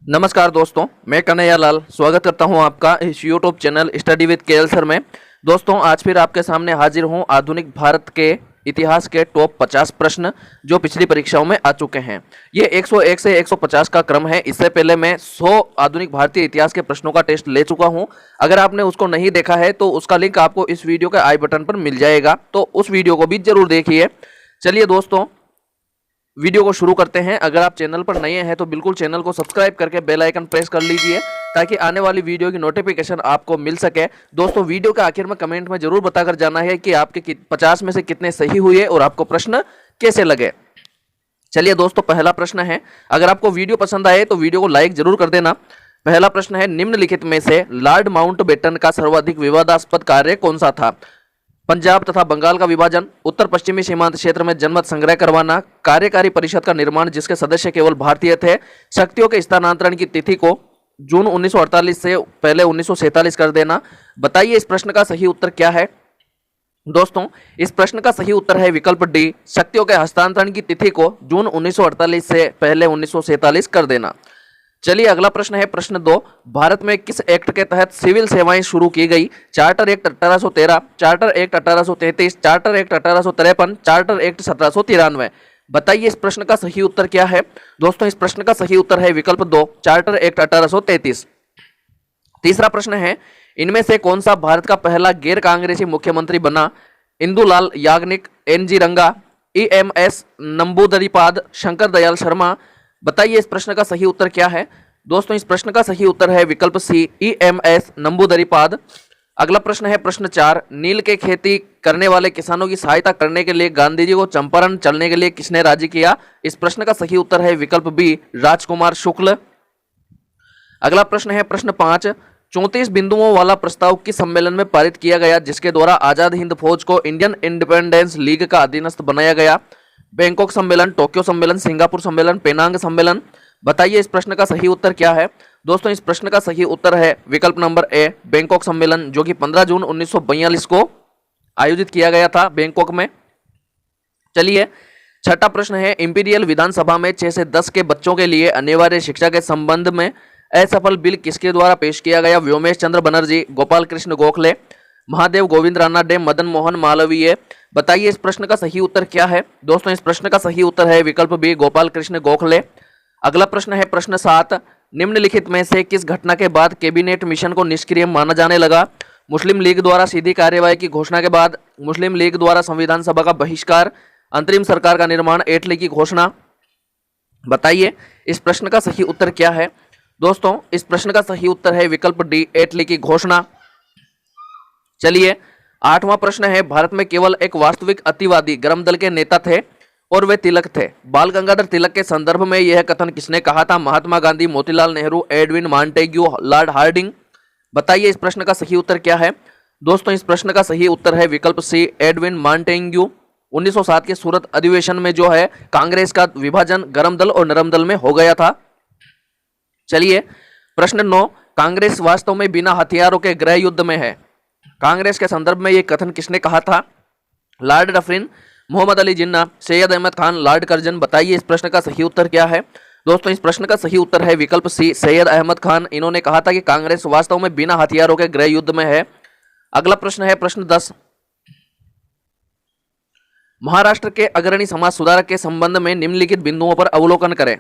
नमस्कार दोस्तों, मैं कन्हैया लाल स्वागत करता हूं आपका इस YouTube channel study with KL sir में। दोस्तों, आज फिर आपके सामने हाजिर हूं आधुनिक भारत के इतिहास के टॉप 50 प्रश्न जो पिछली परीक्षाओं में आ चुके हैं। ये 101 से 150 का क्रम है। इससे पहले मैं 100 आधुनिक भारतीय इतिहास के प्रश्नों का टेस्ट ले चुका हूं। अगर आपने उसको नहीं देखा है तो उसका लिंक आपको इस वीडियो के आई बटन पर मिल जाएगा, तो उस वीडियो को भी जरूर देखिए। चलिए दोस्तों, वीडियो को शुरू करते हैं। अगर आप चैनल पर नए हैं तो बिल्कुल चैनल को सब्सक्राइब करके बेल आइकन प्रेस कर लीजिए ताकि आने वाली वीडियो की नोटिफिकेशन आपको मिल सके। दोस्तों, वीडियो के आखिर में कमेंट में जरूर बताकर जाना है कि आपके 50 में से कितने सही हुए और आपको प्रश्न कैसे लगे। चलिए दोस्तों, पहला प्रश्न है, अगर आपको वीडियो पसंद आए तो वीडियो को लाइक जरूर कर देना। पहला प्रश्न है, निम्नलिखित में से लॉर्ड माउंटबेटन का सर्वाधिक विवादास्पद कार्य कौन सा था? पंजाब तथा बंगाल का विभाजन, उत्तर पश्चिमी सीमांत क्षेत्र में जनमत संग्रह करवाना, कार्यकारी परिषद का निर्माण जिसके सदस्य केवल भारतीय थे, शक्तियों के स्थानांतरण की तिथि को जून 1948 से पहले 1947 कर देना। बताइए इस प्रश्न का सही उत्तर क्या है? दोस्तों, इस प्रश्न का सही उत्तर है विकल्प डी, शक्तियों के हस्तांतरण की तिथि को जून 1948 से पहले 1947 कर देना। चलिए अगला प्रश्न है, प्रश्न 2, भारत में किस एक्ट के तहत सिविल सेवाएं शुरू की गई? Charter act 1813, charter act 1833, charter act 1853, charter act 1793। बताइए इस प्रश्न का सही उत्तर क्या है? दोस्तों, इस प्रश्न का सही उत्तर है विकल्प 2, चार्टर एक्ट 1833। तीसरा प्रश्न है, इनमें से कौन सा भारत का पहला गैर कांग्रेसी मुख्यमंत्री बना? इंदुलाल याग्निक, एनजी रंगा, ईएमएस नंबूदरीपाद, शंकर दयाल शर्मा। बताइए इस प्रश्न का सही उत्तर क्या है? दोस्तों, इस प्रश्न का सही उत्तर है विकल्प सी, ईएमएस नंबूदरीपाद। अगला प्रश्न है, प्रश्न 4, नील के खेती करने वाले किसानों की सहायता करने के लिए गांधी जी को चंपारण चलने के लिए किसने राजी किया? इस प्रश्न का सही उत्तर है विकल्प बी, राजकुमार शुक्ल। अगला प्रश्न है, प्रश्न 5, 34 बिंदुओं वाला प्रस्ताव किस सम्मेलन में पारित किया गया जिसके द्वारा आजाद हिंद फौज को इंडियन इंडिपेंडेंस लीग का अधीनस्थ बनाया गया? बैंकॉक सम्मेलन, टोक्यो सम्मेलन, सिंगापुर सम्मेलन, पेनांग सम्मेलन। बताइए इस प्रश्न का सही उत्तर क्या है? दोस्तों, इस प्रश्न का सही उत्तर है विकल्प नंबर ए, बैंकॉक सम्मेलन, जो कि 15 जून 1942 को आयोजित किया गया था बैंकॉक में। चलिए छठा प्रश्न है, इंपीरियल विधानसभा में 6 से 10 के बच्चों के लिए अनिवार्य शिक्षा के संबंध में असफल बिल किसके द्वारा पेश किया गया? व्योमेश चंद्र बनर्जी, गोपाल कृष्ण गोखले, महादेव गोविंद रानाडे, मदन मोहन मालवीय। बताइए इस प्रश्न का सही उत्तर क्या है? दोस्तों, इस प्रश्न का सही उत्तर है विकल्प बी, गोपाल कृष्ण गोखले। अगला प्रश्न है, प्रश्न 7, निम्नलिखित में से किस घटना के बाद कैबिनेट मिशन को निष्क्रिय माना जाने लगा? मुस्लिम लीग द्वारा सीधी कार्यवाही की घोषणा के बाद, मुस्लिम लीग द्वारा संविधान सभा का बहिष्कार, अंतरिम सरकार का निर्माण, एटली की घोषणा। बताइए इस प्रश्न का सही उत्तर क्या है? दोस्तों, इस प्रश्न का सही उत्तर है विकल्प डी, एटली की घोषणा। चलिए 8वां प्रश्न है, भारत में केवल एक वास्तविक अतिवादी गर्म दल के नेता थे और वे तिलक थे। बाल गंगाधर तिलक के संदर्भ में यह कथन किसने कहा था? Mahatma Gandhi, Motilal Nehru, Edwin Montagu, Lord Hardinge. बताइए इस प्रश्न का सही उत्तर क्या है? दोस्तों, इस प्रश्न का सही उत्तर है विकल्प सी, एडविन मॉन्टेग्यू। 1907 के सूरत अधिवेशन में जो है कांग्रेस का विभाजन गर्म दल और नरम दल में हो गया था। चलिए प्रश्न 9, कांग्रेस वास्तव में बिना हथियारों के गृह युद्ध में है। कांग्रेस के संदर्भ में यह कथन किसने कहा था? Lord Dufferin, Mohammad Ali Jinnah, Syed Ahmad Khan, Lord Curzon. बताइए इस प्रश्न का सही उत्तर क्या है? दोस्तों, इस प्रश्न का सही उत्तर है विकल्प सी, सैयद अहमद खान। इन्होंने कहा था कि कांग्रेस वास्तव में बिना हथियारों के गृह युद्ध में है। अगला प्रश्न है, प्रश्न 10, महाराष्ट्र के अग्रणी समाज सुधारक के संबंध में निम्नलिखित बिंदुओं पर अवलोकन करें।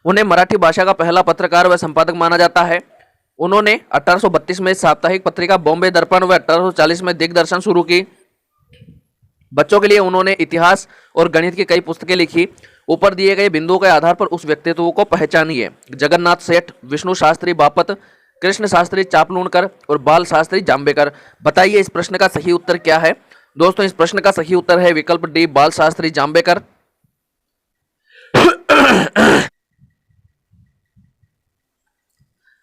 उन्हें मराठी भाषा का पहला पत्रकार व संपादक माना जाता है। उन्होंने 1832 में साप्ताहिक पत्रिका बॉम्बे दर्पण व 1840 में दिग्दर्शन शुरू की। बच्चों के लिए उन्होंने इतिहास और गणित की कई पुस्तकें लिखी। ऊपर दिए गए बिंदुओं के आधार पर उस व्यक्तित्व को पहचानिए। जगन्नाथ सेठ, विष्णु शास्त्री बापत, कृष्ण शास्त्री चापलूणकर और बाल शास्त्री जाम्बेकर। बताइए इस प्रश्न का सही उत्तर क्या है? दोस्तों, इस प्रश्न का सही उत्तर है विकल्प डी, बाल शास्त्री जाम्बेकर।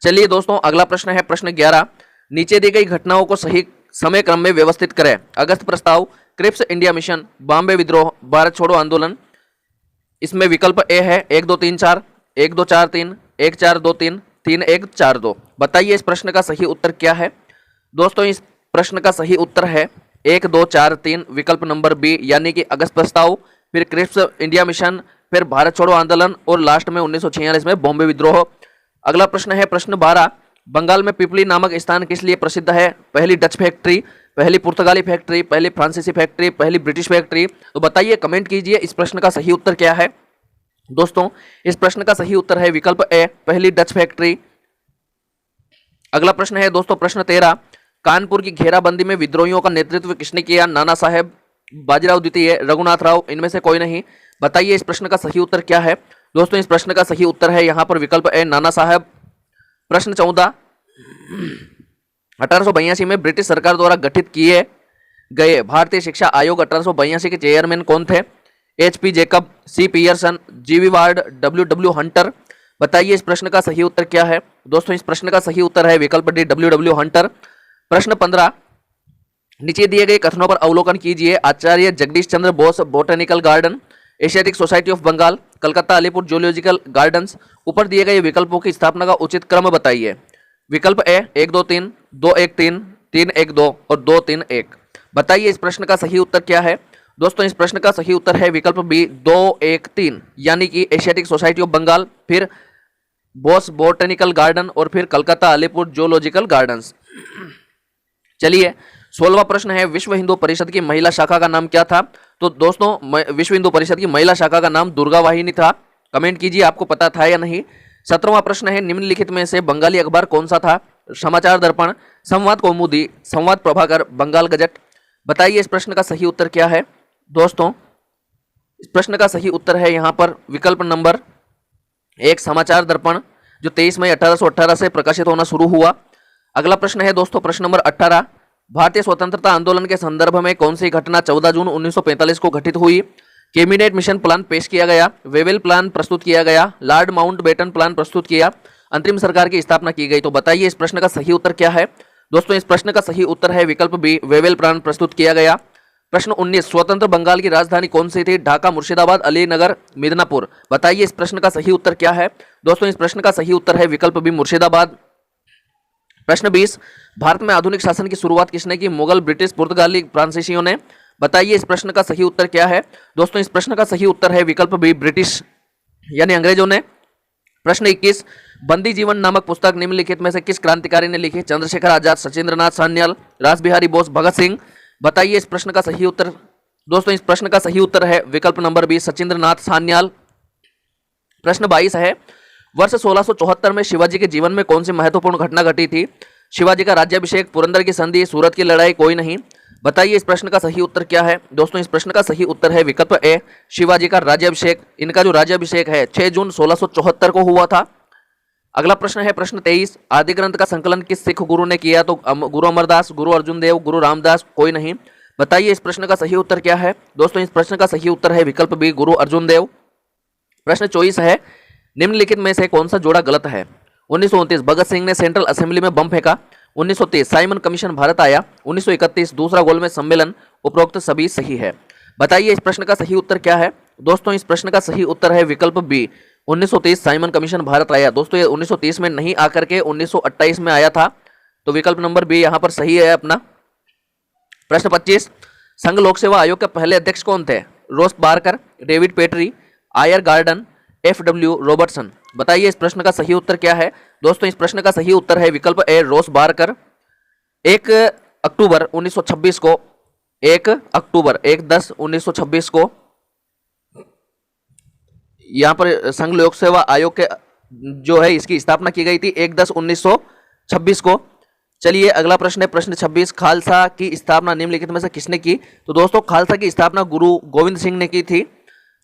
चलिए दोस्तों, अगला प्रश्न है प्रश्न 11, नीचे दी गई घटनाओं को सही समय क्रम में व्यवस्थित करें। अगस्त प्रस्ताव, क्रिप्स इंडिया मिशन, बॉम्बे विद्रोह, भारत छोड़ो आंदोलन। इसमें विकल्प ए है 1 2 3 4, 1 2 4 3, 1 4 2 3, 3 1 4 2। बताइए इस प्रश्न का सही उत्तर क्या है? दोस्तों, इस प्रश्न का सही उत्तर है 1 2 4 3, विकल्प नंबर बी, यानी कि अगस्त प्रस्ताव, फिर क्रिप्स इंडिया मिशन, फिर भारत छोड़ो आंदोलन और लास्ट में 1946 में बॉम्बे विद्रोह। अगला प्रश्न है प्रश्न 12, बंगाल में पिपली नामक स्थान किस लिए प्रसिद्ध है? पहली डच फैक्ट्री, पहली पुर्तगाली फैक्ट्री, पहली फ्रांसीसी फैक्ट्री, पहली ब्रिटिश फैक्ट्री। तो बताइए, कमेंट कीजिए इस प्रश्न का सही उत्तर क्या है। दोस्तों इस प्रश्न का सही उत्तर है विकल्प ए, पहली डच फैक्ट्री। अगला प्रश्न है दोस्तों प्रश्न 13, कानपुर की घेराबंदी में विद्रोहियों का नेतृत्व किसने किया? नाना साहेब, बाजीराव द्वितीय, रघुनाथ राव, इनमें से कोई नहीं। बताइए इस प्रश्न का सही उत्तर क्या है। दोस्तों इस प्रश्न का सही उत्तर है यहाँ पर विकल्प ए, नाना साहेब। प्रश्न 14, 1882 में ब्रिटिश सरकार द्वारा गठित किए गए भारतीय शिक्षा आयोग 1882 के चेयरमैन कौन थे? HP Jacob, C Pearson, GV ward, WW Hunter. बताइए इस प्रश्न का सही उत्तर क्या है। दोस्तों इस प्रश्न का सही उत्तर है विकल्प डी, WW हंटर। प्रश्न 15, नीचे दिए गए कथनों पर अवलोकन कीजिए। Acharya Jagadish Chandra Bose botanical garden, Asiatic society of Bengal, Calcutta Alipore zoological gardens. ऊपर दिए गए विकल्पों की स्थापना का उचित क्रम बताइए। विकल्प ए 1 2 3, 2 1 3, 3 1 2 और 2 3 1। बताइए इस प्रश्न का सही उत्तर क्या है। दोस्तों इस प्रश्न का सही उत्तर है विकल्प बी, 2 1 3, यानी कि एशियाटिक सोसाइटी ऑफ बंगाल, फिर बोस बोटेनिकल गार्डन और फिर कलकत्ता अलीपुर जूलॉजिकल गार्डन्स। चलिए 16वां प्रश्न है, विश्व हिंदू परिषद की महिला शाखा का नाम क्या था? तो दोस्तों विश्व हिंदू परिषद की महिला शाखा का नाम दुर्गा वाहिनी था। कमेंट कीजिए आपको पता था या नहीं। 17वां प्रश्न है, निम्नलिखित में से बंगाली अखबार कौन सा था? समाचार दर्पण, संवाद कौमुदी, संवाद प्रभाकर, बंगाल गजट। बताइए इस प्रश्न का सही उत्तर क्या है। दोस्तों इस प्रश्न का सही उत्तर है यहाँ पर विकल्प नंबर 1, समाचार दर्पण, जो 23 मई 1818 से प्रकाशित होना शुरू हुआ। अगला प्रश्न है दोस्तों प्रश्न नंबर 18, भारतीय स्वतंत्रता आंदोलन के संदर्भ में कौन सी घटना 14 जून 1945 को घटित हुई? कैबिनेट मिशन प्लान पेश किया गया, वेवेल प्लान प्रस्तुत किया गया, लॉर्ड माउंटबेटन प्लान प्रस्तुत किया, अंतरिम सरकार की स्थापना की गई। तो बताइए इस प्रश्न का सही उत्तर क्या है। दोस्तों इस प्रश्न का सही उत्तर है विकल्प बी, वेवेल प्लान प्रस्तुत किया गया। प्रश्न 19, स्वतंत्र बंगाल की राजधानी कौन सी थी? ढाका, मुर्शिदाबाद, अलीनगर, मिदनापुर। बताइए इस प्रश्न का सही उत्तर क्या है। दोस्तों इस प्रश्न का सही उत्तर है विकल्प बी, मुर्शिदाबाद। प्रश्न 20, भारत में आधुनिक शासन की शुरुआत किसने की? मुगल, ब्रिटिश, पुर्तगाली, फ्रांसीसियों ने। बताइए इस प्रश्न का सही उत्तर क्या है। दोस्तों इस प्रश्न का सही उत्तर है विकल्प बी, ब्रिटिश यानी अंग्रेजों ने। प्रश्न 21, बंदी जीवन नामक पुस्तक निम्नलिखित में से किस क्रांतिकारी ने लिखी? चंद्रशेखर आजाद, सचिंद्रनाथ सान्याल, रासबिहारी बोस, भगत सिंह। बताइए इस प्रश्न का सही उत्तर। दोस्तों इस प्रश्न का सही उत्तर है विकल्प नंबर बी, सचिंद्रनाथ सान्याल। प्रश्न 22 है, वर्ष 1674 में शिवाजी के जीवन में कौन सी महत्वपूर्ण घटना घटी थी? शिवाजी का राज्याभिषेक, पुरंदर की संधि, सूरत की लड़ाई, कोई नहीं। बताइए इस प्रश्न का सही उत्तर क्या है। दोस्तों इस प्रश्न का सही उत्तर है विकल्प ए, शिवाजी का राज्याभिषेक। इनका जो राज्याभिषेक है 6 जून 1674 को हुआ था। अगला प्रश्न है प्रश्न 23, आदि ग्रंथ का संकलन किस सिख गुरु ने किया? तो गुरु अमरदास, गुरु अर्जुन देव, गुरु रामदास, कोई नहीं। बताइए इस प्रश्न का सही उत्तर क्या है। दोस्तों इस प्रश्न का सही उत्तर है विकल्प बी, गुरु अर्जुन देव। प्रश्न 24 है, निम्नलिखित में से कौन सा जोड़ा गलत है? 1929 भगत सिंह ने सेंट्रल असेंबली में बम फेंका, 1930 साइमन कमीशन भारत आया, 1931 दूसरा गोलमेज सम्मेलन, उपरोक्त सभी सही है। बताइए इस प्रश्न का सही उत्तर क्या है। दोस्तों इस प्रश्न का सही उत्तर है विकल्प बी, 1930 साइमन कमीशन भारत आया। दोस्तों ये 1930 में नहीं आकर के 1928 में आया था, तो विकल्प नंबर बी यहाँ पर सही है अपना। प्रश्न 25, संघ लोक सेवा आयोग के पहले अध्यक्ष कौन थे? रोस बारकर, डेविड पेटरी, आयर गार्डन, FW रॉबर्टसन। बताइए इस प्रश्न का सही उत्तर क्या है। दोस्तों इस प्रश्न का सही उत्तर है विकल्प ए, रोस बारकर। 1 अक्टूबर 1926 को 1-10-1926 को यहाँ पर संघ लोक सेवा आयोग के जो है इसकी स्थापना की गई थी 1-10-1926 को। चलिए अगला प्रश्न है प्रश्न 26, खालसा की स्थापना निम्नलिखित में से किसने की? तो दोस्तों खालसा की स्थापना गुरु गोविंद सिंह ने की थी।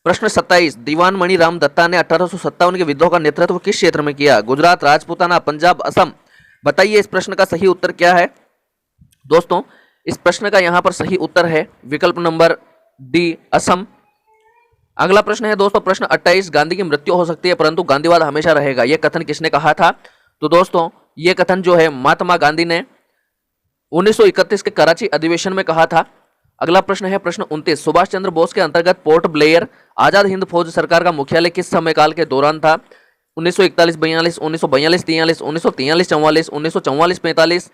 प्रश्न 27, दीवान मणि राम दत्ता ने 1857 के विद्रोह का नेतृत्व किस क्षेत्र में किया? गुजरात, राजपूताना, पंजाब, असम। बताइए इस प्रश्न का सही उत्तर क्या है। दोस्तों इस प्रश्न का यहाँ पर सही उत्तर है विकल्प नंबर डी, असम। अगला प्रश्न है दोस्तों प्रश्न 28, गांधी की मृत्यु हो सकती है परंतु गांधीवाद हमेशा रहेगा, यह कथन किसने कहा था? तो दोस्तों यह कथन जो है महात्मा गांधी ने 1931 के कराची अधिवेशन में कहा था। अगला प्रश्न है प्रश्न 29, सुभाष चंद्र बोस के अंतर्गत पोर्ट ब्लेयर आजाद हिंद फौज सरकार का मुख्यालय किस समयकाल के दौरान था? 1941-42, 1942-43, 1943-44, 1944-45।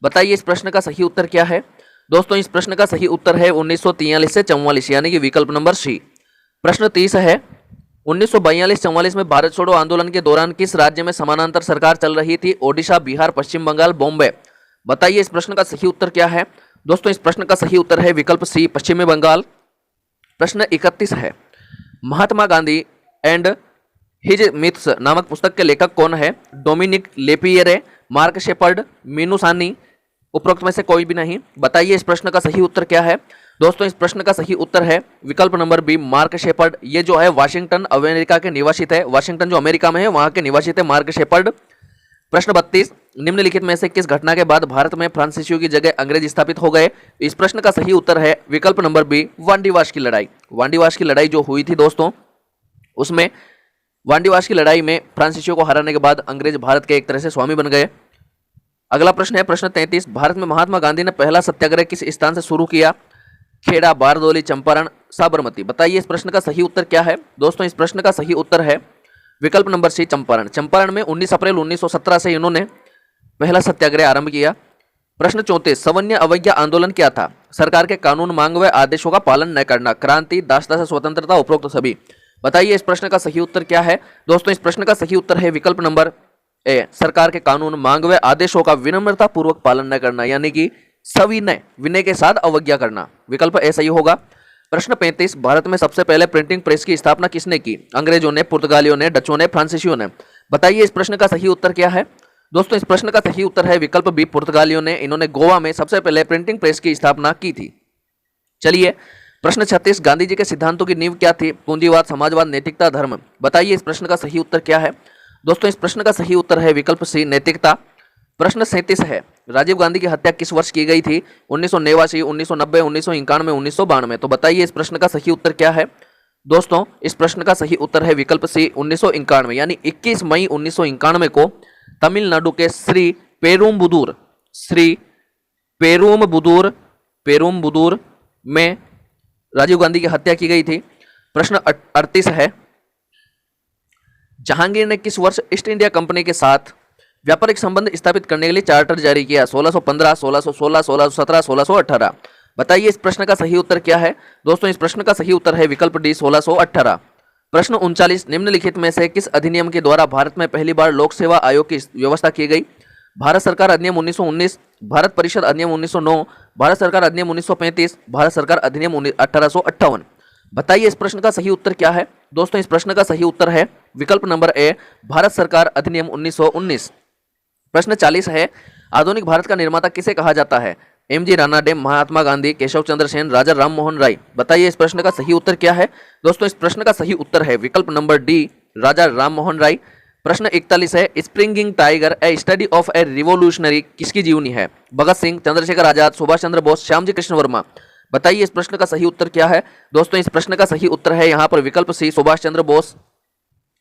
बताइए इस प्रश्न का सही उत्तर क्या है। दोस्तों इस प्रश्न का सही उत्तर है 1943 से 44 यानी कि विकल्प नंबर सी। प्रश्न 30 है, 1942-44 में भारत छोड़ो आंदोलन के दौरान किस राज्य में समानांतर सरकार चल रही थी? ओडिशा, बिहार, पश्चिम बंगाल, बॉम्बे। बताइए इस प्रश्न का सही उत्तर क्या है? दोस्तों इस प्रश्न का सही उत्तर है विकल्प सी, पश्चिमी बंगाल। प्रश्न 31 है, Mahatma Gandhi and his myths नामक पुस्तक के लेखक कौन है? Dominic Lapierre, mark shepherd, Meenu सानी, उपरोक्त में से कोई भी नहीं। बताइए इस प्रश्न का सही उत्तर क्या है? दोस्तों इस प्रश्न का सही उत्तर है विकल्प नंबर बी, मार्क शेपर्ड। ये जो है वाशिंगटन अमेरिका के निवासित है, वाशिंगटन जो अमेरिका में है वहां के निवासित है मार्क शेपर्ड। प्रश्न 32, निम्नलिखित में से किस घटना के बाद भारत में फ्रांसीसियों की जगह अंग्रेज स्थापित हो गए? इस प्रश्न का सही उत्तर है विकल्प नंबर बी, वांडीवाश की लड़ाई। वांडीवाश की लड़ाई जो हुई थी दोस्तों, उसमें वांडीवाश की लड़ाई में फ्रांसीसियों को हराने के बाद अंग्रेज भारत के एक तरह से स्वामी बन गए। अगला प्रश्न है प्रश्न 33, भारत में महात्मा गांधी ने पहला सत्याग्रह किस स्थान से शुरू किया? खेड़ा, बारदोली, चंपारण, साबरमती। बताइए इस प्रश्न का सही उत्तर क्या है? दोस्तों इस प्रश्न का सही उत्तर है विकल्प नंबर सी, चंपारण। चंपारण में 19 अप्रैल 1917 से इन्होंने पहला सत्याग्रह आरंभ किया। प्रश्न 34, सवर्ण अवज्ञा आंदोलन क्या था? सरकार के कानून, मांग व आदेशों का पालन न करना, क्रांति, दासता से स्वतंत्रता, उपरोक्त सभी। बताइए इस प्रश्न का सही उत्तर क्या है? दोस्तों इस प्रश्न का सही उत्तर है विकल्प नंबर ए, सरकार के कानून, मांग व आदेशों का विनम्रता पूर्वक पालन न करना, यानी कि सविनय, विनय के साथ अवज्ञा करना। विकल्प ए सही होगा। प्रश्न 35, भारत में सबसे पहले प्रिंटिंग प्रेस की स्थापना किसने की? अंग्रेजों ने, पुर्तगालियों ने, डचों ने, फ्रांसीसियों ने। बताइए इस प्रश्न का सही उत्तर क्या है? दोस्तों इस प्रश्न का सही उत्तर है विकल्प बी, पुर्तगालियों ने। इन्होंने गोवा में सबसे पहले प्रिंटिंग प्रेस की स्थापना की थी। चलिए प्रश्न 36, गांधी जी के सिद्धांतों की नींव क्या थी? पूंजीवाद, समाजवाद, नैतिकता, धर्म। बताइए इस प्रश्न का सही उत्तर क्या है? दोस्तों इस प्रश्न का सही उत्तर है विकल्प सी, नैतिकता। प्रश्न 37 है, राजीव गांधी की हत्या किस वर्ष की गई थी? 1989, 1990, 1991, 1992। तो बताइए इस प्रश्न का सही उत्तर क्या है? दोस्तों इस प्रश्न का सही उत्तर है विकल्प सी, 1991, यानी 21 मई 1991 को तमिलनाडु के श्री पेरुम्बुदूर में राजीव गांधी की हत्या की गई थी। प्रश्न 38 है, जहांगीर ने किस वर्ष ईस्ट इंडिया कंपनी के साथ व्यापारिक संबंध स्थापित करने के लिए चार्टर जारी किया? 1615, 1616, 1617, 1618। बताइए इस प्रश्न का सही उत्तर क्या है? दोस्तों इस प्रश्न का सही उत्तर है विकल्प डी, 1618। प्रश्न 39, निम्नलिखित में से किस अधिनियम के द्वारा भारत में पहली बार लोक सेवा आयोग की व्यवस्था की गई? भारत सरकार अधिनियम 1919, भारत परिषद अधिनियम 1909, भारत सरकार अधिनियम 1935, भारत सरकार अधिनियम 1858। बताइए इस प्रश्न का सही उत्तर क्या है? दोस्तों इस प्रश्न का सही उत्तर है विकल्प नंबर ए, भारत सरकार अधिनियम 1919। प्रश्न 40 है, आधुनिक भारत का निर्माता किसे कहा जाता है? एमजी रानाडे, महात्मा गांधी, केशव चंद्र सेन, राजा राम मोहन राय। बताइए इस प्रश्न का सही उत्तर क्या है? दोस्तों इस प्रश्न का सही उत्तर है विकल्प नंबर डी, राजा राम मोहन राय। प्रश्न 41 है, springing tiger A study of A revolutionary किसकी जीवनी है? भगत सिंह, चंद्रशेखर आजाद, सुभाष चंद्र बोस, श्यामजी कृष्ण वर्मा। बताइए इस प्रश्न का सही उत्तर क्या है? दोस्तों इस प्रश्न का सही उत्तर है यहाँ पर विकल्प सी, सुभाष चंद्र बोस।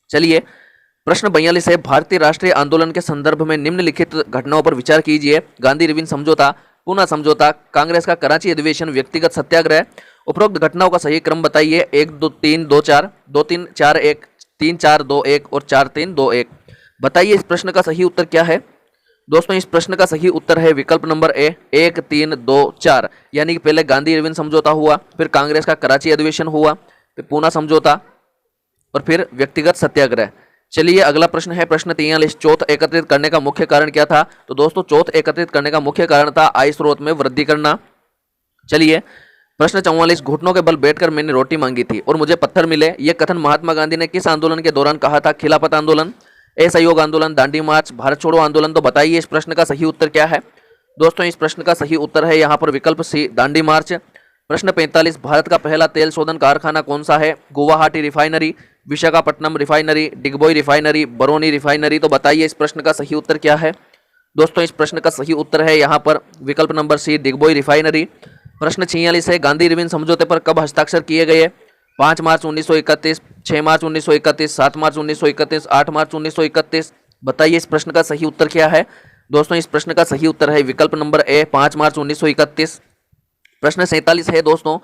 चलिए प्रश्न 42 है, भारतीय राष्ट्रीय आंदोलन के संदर्भ में निम्नलिखित घटनाओं पर विचार कीजिए। गांधी रिविन समझौता, पूना समझौता, कांग्रेस का कराची अधिवेशन, व्यक्तिगत सत्याग्रह। उपरोक्त घटनाओं का सही क्रम बताइए। 1 2 3 2 4, 2 3 4 1, 3 4 2 1 और 4 3 2 1। बताइए इस प्रश्न का सही उत्तर क्या है? दोस्तों इस प्रश्न का सही उत्तर है विकल्प नंबर ए, 1 3 2 4, यानी कि पहले गांधी रिविन समझौता हुआ, फिर कांग्रेस का कराची अधिवेशन हुआ, फिर पूना समझौता और फिर व्यक्तिगत सत्याग्रह। चलिए अगला प्रश्न है प्रश्न 43, चौथ एकत्रित करने का मुख्य कारण क्या था? तो दोस्तों चौथ एकत्रित करने का मुख्य कारण था आय स्रोत में वृद्धि करना। चलिए प्रश्न 44, घुटनों के बल बैठकर मैंने रोटी मांगी थी और मुझे पत्थर मिले, यह कथन महात्मा गांधी ने किस आंदोलन के दौरान कहा था? खिलाफत आंदोलन, असहयोग आंदोलन, दांडी मार्च, भारत छोड़ो आंदोलन। तो बताइए इस प्रश्न का सही उत्तर क्या है? दोस्तों इस प्रश्न का सही उत्तर है यहाँ पर विकल्प सी, दांडी मार्च। प्रश्न 45, भारत का पहला तेल शोधन कारखाना कौन सा है? Guwahati refinery, Visakhapatnam refinery, Digboi refinery, Barauni refinery. तो बताइए इस प्रश्न का सही उत्तर क्या है? दोस्तों इस प्रश्न का सही उत्तर है यहाँ पर विकल्प नंबर सी, डिगबोई रिफाइनरी। प्रश्न 46 है, गांधी रिविन समझौते पर कब हस्ताक्षर किए गए? 5 मार्च 1931, 6 मार्च 1931, 7 मार्च 1931, 8 मार्च 1931। बताइए इस प्रश्न का सही उत्तर क्या है? दोस्तों इस प्रश्न का सही उत्तर है विकल्प नंबर ए, 5 मार्च 1931। प्रश्न 47 है दोस्तों,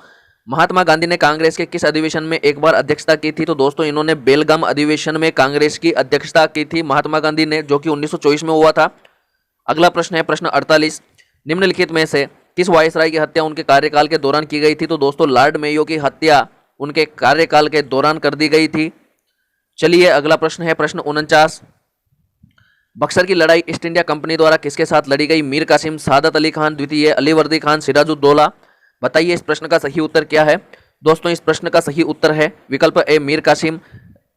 महात्मा गांधी ने कांग्रेस के किस अधिवेशन में एक बार अध्यक्षता की थी? तो दोस्तों इन्होंने बेलगाम अधिवेशन में कांग्रेस की अध्यक्षता की थी महात्मा गांधी ने, जो कि 1924 में हुआ था। अगला प्रश्न है प्रश्न 48, निम्नलिखित में से किस वायसराय की हत्या उनके कार्यकाल के दौरान की गई थी? तो दोस्तों लॉर्ड मेयो की हत्या उनके कार्यकाल के दौरान कर दी गई थी? चलिए अगला प्रश्न है प्रश्न 49। बक्सर की लड़ाई ईस्ट इंडिया कंपनी द्वारा किसके साथ लड़ी गई? मीर कासिम, सादत अली खान द्वितीय, अली वर्दी खान, सिराजुद्दौला। बताइए इस प्रश्न का सही उत्तर क्या है? दोस्तों इस प्रश्न का सही उत्तर है विकल्प ए मीर कासिम।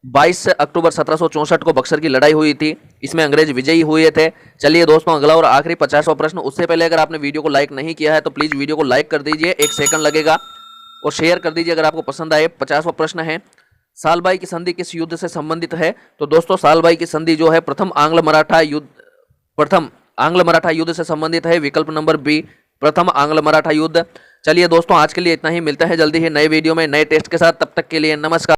22 अक्टूबर 1764 को बक्सर की लड़ाई हुई थी, इसमें अंग्रेज विजयी हुए थे। चलिए दोस्तों अगला और आखिरी 50वां प्रश्न। उससे पहले अगर आपने वीडियो को लाइक नहीं किया है तो प्लीज वीडियो को लाइक कर दीजिए, 1 सेकंड लगेगा, और शेयर कर दीजिए अगर आपको पसंद आए। 50वां प्रश्न है सालबाई की संधि किस युद्ध से संबंधित है? तो दोस्तों सालबाई की संधि जो है प्रथम आंग्ल मराठा युद्ध से संबंधित है, विकल्प नंबर बी प्रथम आंग्ल मराठा युद्ध। चलिए दोस्तों आज के लिए इतना ही, मिलते हैं जल्दी ही नए वीडियो में नए टेस्ट के साथ, तब तक के लिए नमस्कार।